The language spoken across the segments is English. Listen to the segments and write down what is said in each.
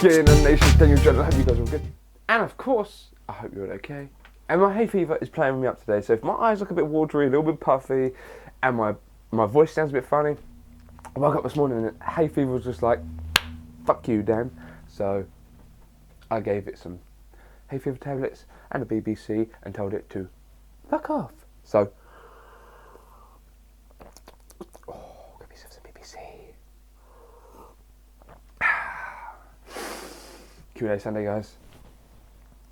Skinner Nation, DanielJon, I hope you guys are all good. And of course, I hope you're all okay. And my hay fever is playing me up today, so if my eyes look a bit watery, a little bit puffy, and my voice sounds a bit funny, I woke up this morning and hay fever was just like, fuck you, Dan. So I gave it some hay fever tablets and a BBC and told it to fuck off. So, get myself some BBC. Q&A Sunday, guys.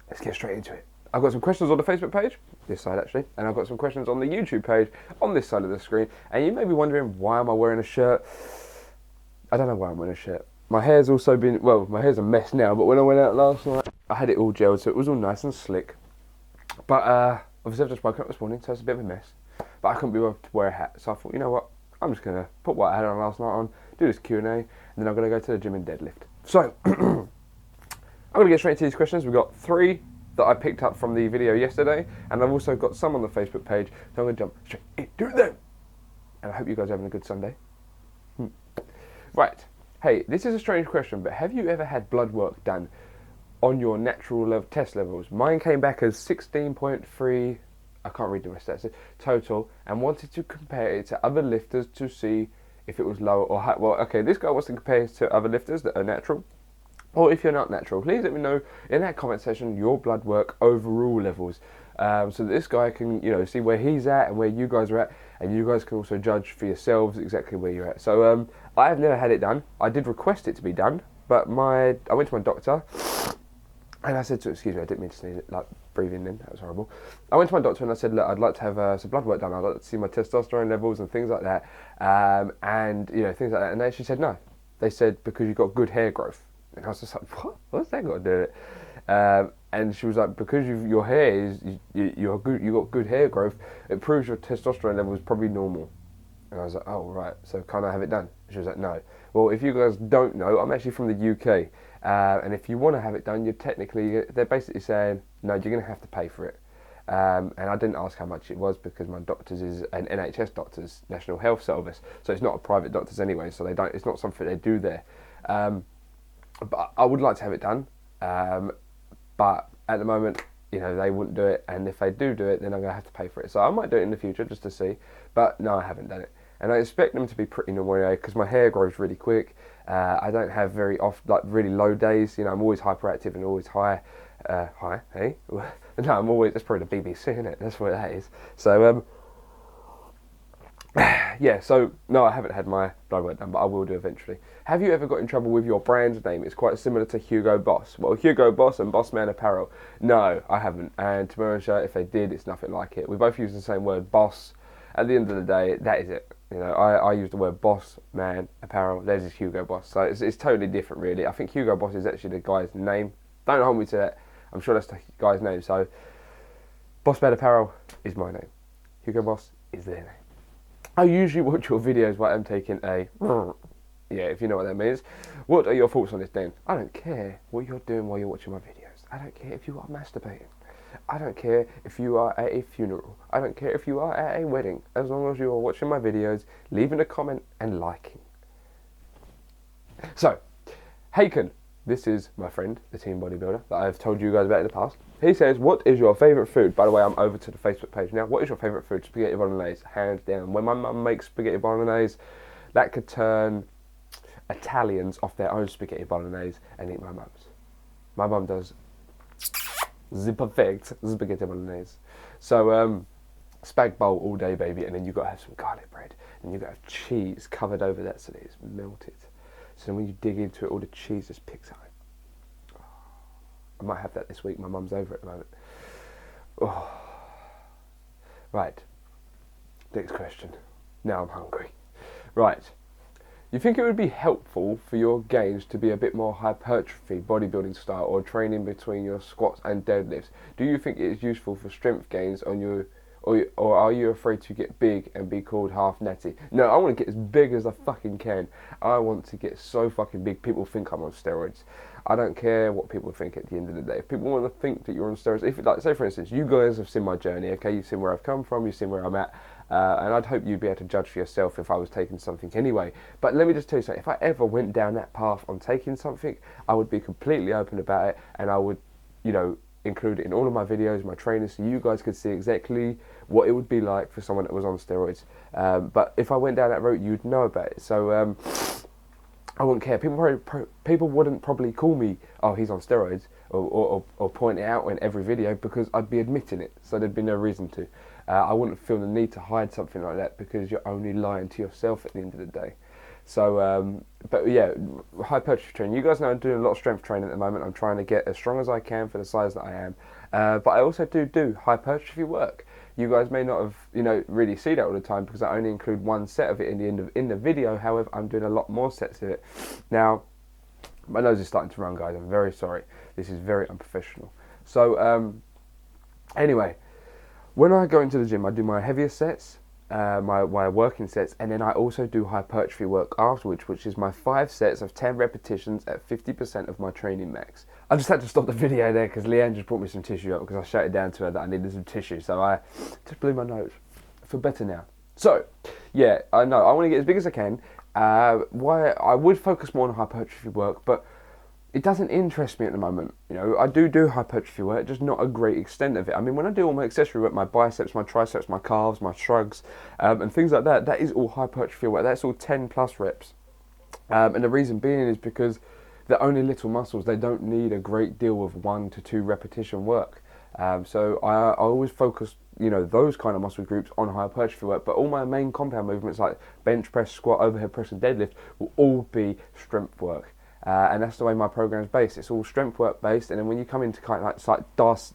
Let's get straight into it. I've got some questions on the Facebook page, this side actually, and I've got some questions on the YouTube page, on this side of the screen. And you may be wondering, why am I wearing a shirt? I don't know why I'm wearing a shirt. My hair's also been, well, my hair's a mess now, but when I went out last night, I had it all gelled, so it was all nice and slick. But obviously I've just woken up this morning, so it's a bit of a mess. But I couldn't be able to wear a hat, so I thought, you know what, I'm just going to put what I had on last night on, do this Q&A, and then I'm going to go to the gym and deadlift. So, I'm going to get straight into these questions. We've got 3 that I picked up from the video yesterday, and I've also got some on the Facebook page, so I'm going to jump straight into them. And I hope you guys are having a good Sunday. Right, hey, this is a strange question, but have you ever had blood work done on your natural test levels? Mine came back as 16.3, I can't read the rest of that, total, and wanted to compare it to other lifters to see if it was low or high. Well, okay, this guy wants to compare it to other lifters that are natural. Or if you're not natural, please let me know in that comment section your blood work overall levels, so that this guy can, you know, see where he's at and where you guys are at, and you guys can also judge for yourselves exactly where you're at. So I have never had it done. I did request it to be done, but I went to my doctor, and I said to, excuse me, I didn't mean to sneeze it, like breathing in, that was horrible. I went to my doctor and I said, look, I'd like to have some blood work done. I'd like to see my testosterone levels and things like that, and you know, things like that. And then she said no. They said because you've got good hair growth. And I was just like, what? What's that got to do with it? And she was like, because your hair is, you got good hair growth, it proves your testosterone level is probably normal. And I was like, oh, right, so can't I have it done? She was like, no. Well, if you guys don't know, I'm actually from the UK. And if you want to have it done, they're basically saying, no, you're going to have to pay for it. And I didn't ask how much it was because my doctor's is an NHS doctor's, National Health Service. So it's not a private doctor's anyway, so it's not something they do there. But I would like to have it done, but at the moment, you know, they wouldn't do it, and if they do it, then I'm going to have to pay for it. So I might do it in the future just to see, but no, I haven't done it. And I expect them to be pretty normal because my hair grows really quick. I don't have very really low days. You know, I'm always hyperactive and always high. Hey? No, I'm always, that's probably the BBC, isn't it? That's what that is. So, yeah, so no, I haven't had my blood work done, but I will do eventually. Have you ever got in trouble with your brand name? It's quite similar to Hugo Boss. Well, Hugo Boss and BossManApparel. No, I haven't. And to be honest, if they did, it's nothing like it. We both use the same word, boss. At the end of the day, that is it. You know, I use the word BossManApparel. There's his Hugo Boss. So it's totally different, really. I think Hugo Boss is actually the guy's name. Don't hold me to that. I'm sure that's the guy's name. So BossManApparel is my name. Hugo Boss is their name. I usually watch your videos while I'm taking a... Yeah, if you know what that means. What are your thoughts on this, Dan? I don't care what you're doing while you're watching my videos. I don't care if you are masturbating. I don't care if you are at a funeral. I don't care if you are at a wedding. As long as you are watching my videos, leaving a comment and liking. So, Haken. This is my friend, the team bodybuilder, that I've told you guys about in the past. He says, what is your favourite food? By the way, I'm over to the Facebook page now. What is your favourite food? Spaghetti bolognese, hands down. When my mum makes spaghetti bolognese, that could turn Italians off their own spaghetti bolognese and eat my mum's. My mum does the perfect spaghetti bolognese. So, spag bowl all day, baby, and then you've got to have some garlic bread, and you've got to have cheese covered over that so that it's melted. So then when you dig into it, all the cheese just picks up. Oh, I might have that this week. My mum's over at the moment. Oh. Right. Next question. Now I'm hungry. Right. You think it would be helpful for your gains to be a bit more hypertrophy, bodybuilding style, or training between your squats and deadlifts? Do you think it is useful for strength gains on your... Or are you afraid to get big and be called half natty? No, I want to get as big as I fucking can. I want to get so fucking big people think I'm on steroids. I don't care what people think at the end of the day. If people want to think that you're on steroids, if, like, say for instance, you guys have seen my journey, okay? You've seen where I've come from, you've seen where I'm at. And I'd hope you'd be able to judge for yourself if I was taking something anyway. But let me just tell you something, if I ever went down that path on taking something, I would be completely open about it, and I would, include it in all of my videos, my trainers, so you guys could see exactly what it would be like for someone that was on steroids. But if I went down that route, you'd know about it. So I wouldn't care. People wouldn't probably call me, oh, he's on steroids, or point it out in every video, because I'd be admitting it, so there'd be no reason to. I wouldn't feel the need to hide something like that, because you're only lying to yourself at the end of the day. So, but yeah, hypertrophy training. You guys know I'm doing a lot of strength training at the moment. I'm trying to get as strong as I can for the size that I am. But I also do hypertrophy work. You guys may not have, really see that all the time, because I only include one set of it in the video. However, I'm doing a lot more sets of it. Now, my nose is starting to run, guys. I'm very sorry. This is very unprofessional. So, anyway, when I go into the gym, I do my heavier sets, my working sets, and then I also do hypertrophy work afterwards, which is my 5 sets of 10 repetitions at 50% of my training max. I just had to stop the video there because Leanne just brought me some tissue up, because I shouted down to her that I needed some tissue, so I just blew my nose. I feel better now. So, yeah, I know, I want to get as big as I can. Why I would focus more on hypertrophy work, but it doesn't interest me at the moment. I do hypertrophy work, just not a great extent of it. I mean, when I do all my accessory work, my biceps, my triceps, my calves, my shrugs, and things like that, that is all hypertrophy work. That's all 10 plus reps. And the reason being is because they're only little muscles. They don't need a great deal of 1 to 2 repetition work. So I always focus, those kind of muscle groups on hypertrophy work. But all my main compound movements like bench press, squat, overhead press, and deadlift will all be strength work. And that's the way my program's based. It's all strength work based, and then when you come into kind of like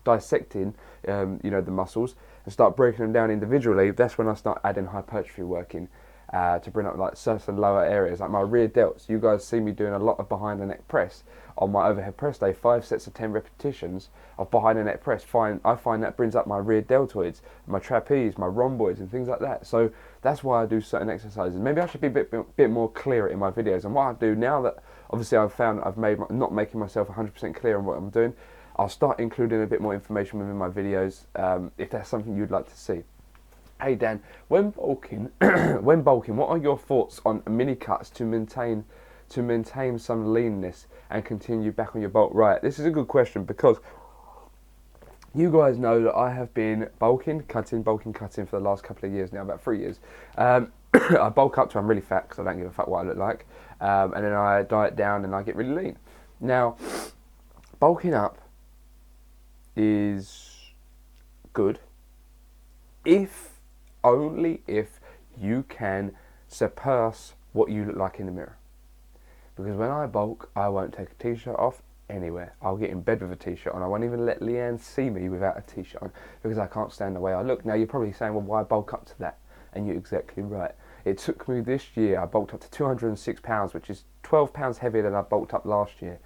dissecting, the muscles and start breaking them down individually, that's when I start adding hypertrophy work in to bring up like certain lower areas, like my rear delts. You guys see me doing a lot of behind the neck press on my overhead press day, 5 sets of 10 repetitions of behind the neck press. I find that brings up my rear deltoids, my trapeze, my rhomboids, and things like that. So that's why I do certain exercises. Maybe I should be a bit more clear in my videos. And what I do now that obviously I've found I've made not making myself 100% clear on what I'm doing, I'll start including a bit more information within my videos, if that's something you'd like to see. Hey Dan, when bulking, what are your thoughts on mini cuts to maintain some leanness and continue back on your bulk? Right, this is a good question, because you guys know that I have been bulking, cutting for the last couple of years now, about 3 years. I bulk up to I'm really fat because I don't give a fuck what I look like, and then I diet down and I get really lean. Now, bulking up is good only if you can surpass what you look like in the mirror. Because when I bulk, I won't take a t-shirt off anywhere. I'll get in bed with a t-shirt on. I won't even let Leanne see me without a t-shirt on, because I can't stand the way I look. Now you're probably saying, well, why bulk up to that? And you're exactly right. It took me this year, I bulked up to 206 pounds, which is 12 pounds heavier than I bulked up last year.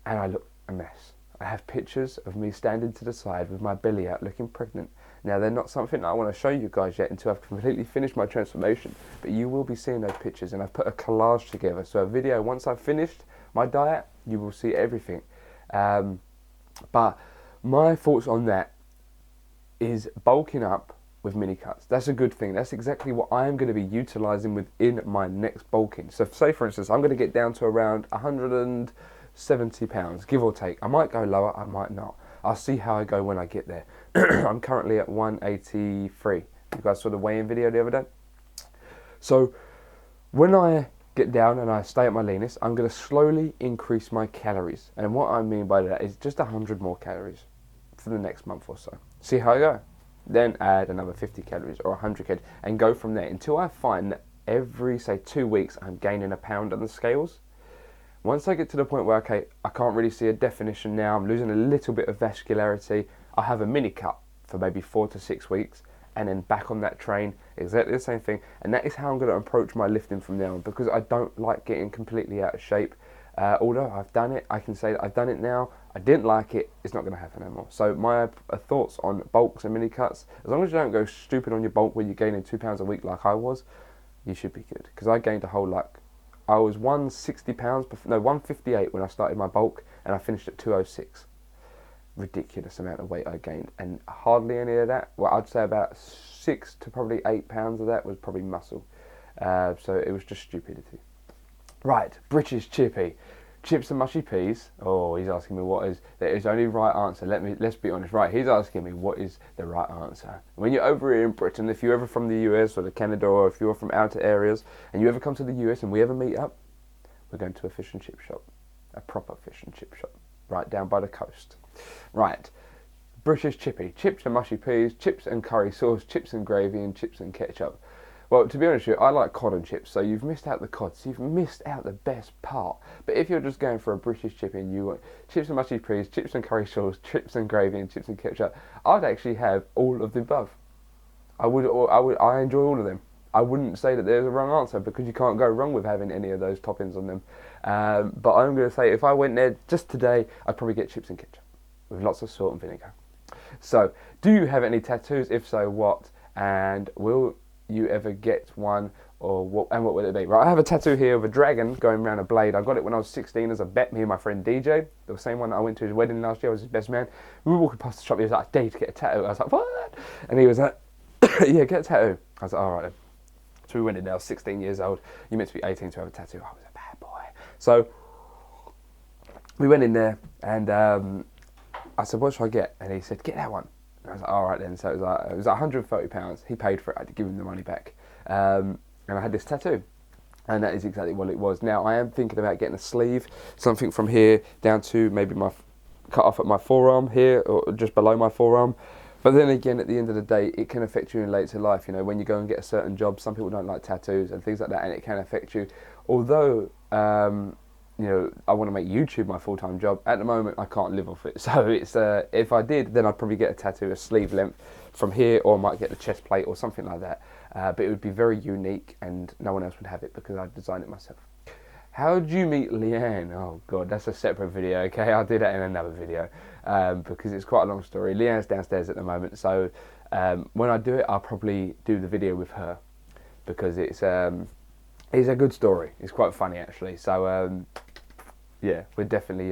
And I look a mess. I have pictures of me standing to the side with my belly out looking pregnant. Now, they're not something that I want to show you guys yet until I've completely finished my transformation, but you will be seeing those pictures, and I've put a collage together. So a video, once I've finished my diet, you will see everything. But my thoughts on that is bulking up with mini cuts. That's a good thing. That's exactly what I am going to be utilising within my next bulking. So say, for instance, I'm going to get down to around 170 pounds, give or take. I might go lower, I might not. I'll see how I go when I get there. I'm currently at 183. You guys saw the weigh-in video the other day? So when I get down and I stay at my leanest, I'm going to slowly increase my calories. And what I mean by that is just 100 more calories for the next month or so. See how I go. Then add another 50 calories or 100 calories and go from there until I find that every, say, 2 weeks I'm gaining a pound on the scales. Once I get to the point where, okay, I can't really see a definition now, I'm losing a little bit of vascularity, I have a mini cut for maybe 4 to 6 weeks, and then back on that train, exactly the same thing. And that is how I'm going to approach my lifting from now on, because I don't like getting completely out of shape. Although I've done it, I can say that I've done it now. I didn't like it, it's not going to happen anymore. So my thoughts on bulks and mini cuts, as long as you don't go stupid on your bulk where you're gaining 2 pounds a week like I was, you should be good. Because I gained a whole I was 160 pounds, no, 158 when I started my bulk, and I finished at 206. ridiculous amount of weight I gained, and hardly any of that. Well, I'd say about 6 to probably 8 pounds of that was probably muscle. So it was just stupidity. Right, British Chippy. Chips and mushy peas. Oh, he's asking me what is the only right answer. Let's be honest. Right, he's asking me what is the right answer. When you're over here in Britain, if you're ever from the US or the Canada, or if you're from outer areas and you ever come to the US and we ever meet up, we're going to a fish and chip shop, a proper fish and chip shop, right down by the coast. Right, British Chippy. Chips and mushy peas, chips and curry sauce, chips and gravy, and chips and ketchup. Well, to be honest with you, I like cod and chips, so you've missed out the cod, so you've missed out the best part. But if you're just going for a British chippy and you want chips and mushy peas, chips and curry sauce, chips and gravy, and chips and ketchup, I'd actually have all of the above. I enjoy all of them. I wouldn't say that there's a wrong answer, because you can't go wrong with having any of those toppings on them. But I'm going to say, if I went there just today, I'd probably get chips and ketchup with lots of salt and vinegar. So, do you have any tattoos? If so, what? And will you ever get one, or what? And what will it be? Right, I have a tattoo here of a dragon going around a blade. I got it when I was 16 as a bet. Me and my friend DJ, the same one that I went to his wedding last year. I was his best man. We were walking past the shop. He was like, "Dave, to get a tattoo." I was like, "What?" And he was like, "Yeah, get a tattoo." I was like, "All right then." So we went in there. I was 16 years old. You're meant to be 18 to have a tattoo. I was a bad boy. So we went in there, and I said, "What should I get?" And he said, "Get that one." And I was like, all right then. So it was like £130. He paid for it. I had to give him the money back. And I had this tattoo. And that is exactly what it was. Now, I am thinking about getting a sleeve, something from here down to maybe cut off at my forearm here, or just below my forearm. But then again, at the end of the day, it can affect you in later life. You know, when you go and get a certain job, some people don't like tattoos and things like that, and it can affect you. Although, you know, I want to make YouTube my full-time job. At the moment, I can't live off it. So it's if I did, then I'd probably get a tattoo, a sleeve length from here, or I might get the chest plate or something like that. But it would be very unique, and no one else would have it because I designed it myself. How did you meet Leanne? Oh God, that's a separate video. Okay, I'll do that in another video because it's quite a long story. Leanne's downstairs at the moment, so when I do it, I'll probably do the video with her because it's a good story. It's quite funny actually. So yeah, we'll definitely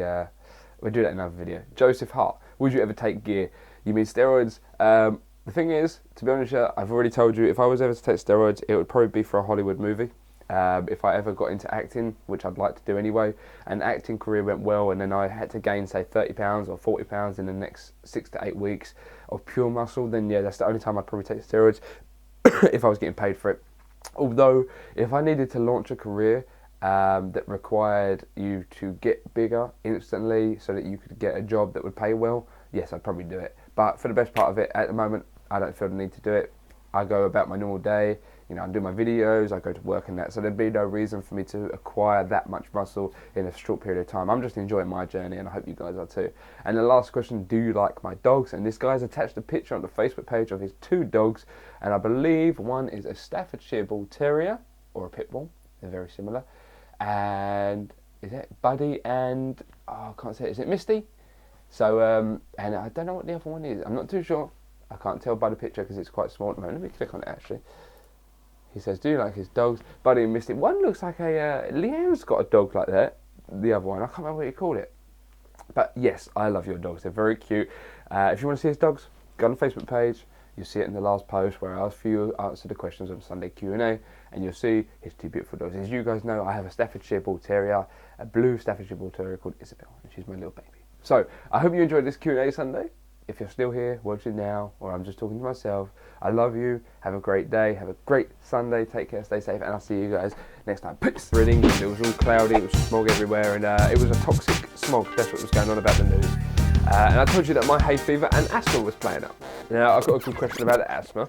we'll do that in another video. Joseph Hart, would you ever take gear? You mean steroids? The thing is, to be honest, I've already told you, if I was ever to take steroids, it would probably be for a Hollywood movie. If I ever got into acting, which I'd like to do anyway, and acting career went well, and then I had to gain, say, 30 pounds or 40 pounds in the next 6 to 8 weeks of pure muscle, then yeah, that's the only time I'd probably take steroids if I was getting paid for it. Although, if I needed to launch a career that required you to get bigger instantly so that you could get a job that would pay well, yes, I'd probably do it. But for the best part of it, at the moment, I don't feel the need to do it. I go about my normal day, you know, I do my videos, I go to work and that, so there'd be no reason for me to acquire that much muscle in a short period of time. I'm just enjoying my journey, and I hope you guys are too. And the last question, do you like my dogs? And this guy's attached a picture on the Facebook page of his 2 dogs, and I believe one is a Staffordshire Bull Terrier, or a Pit Bull, they're very similar, and is it Buddy and, oh, I can't say it, is it Misty? So, and I don't know what the other one is, I'm not too sure. I can't tell by the picture because it's quite small at the moment. Let me click on it actually. He says, do you like his dogs? Buddy and Misty. One looks like a, Leanne's got a dog like that. The other one, I can't remember what you called it. But yes, I love your dogs. They're very cute. If you want to see his dogs, go on the Facebook page. You'll see it in the last post where I asked for you to answer the questions on Sunday Q&A. And you'll see his 2 beautiful dogs. As you guys know, I have a Staffordshire Bull Terrier, a blue Staffordshire Bull Terrier called Isabel. And she's my little baby. So, I hope you enjoyed this Q&A Sunday. If you're still here, watching now, or I'm just talking to myself, I love you. Have a great day. Have a great Sunday. Take care. Stay safe. And I'll see you guys next time. Peace. We're in England. It was all cloudy. It was smog everywhere. And it was a toxic smog. That's what was going on about the news. And I told you that my hay fever and asthma was playing up. Now, I've got a good question about the asthma.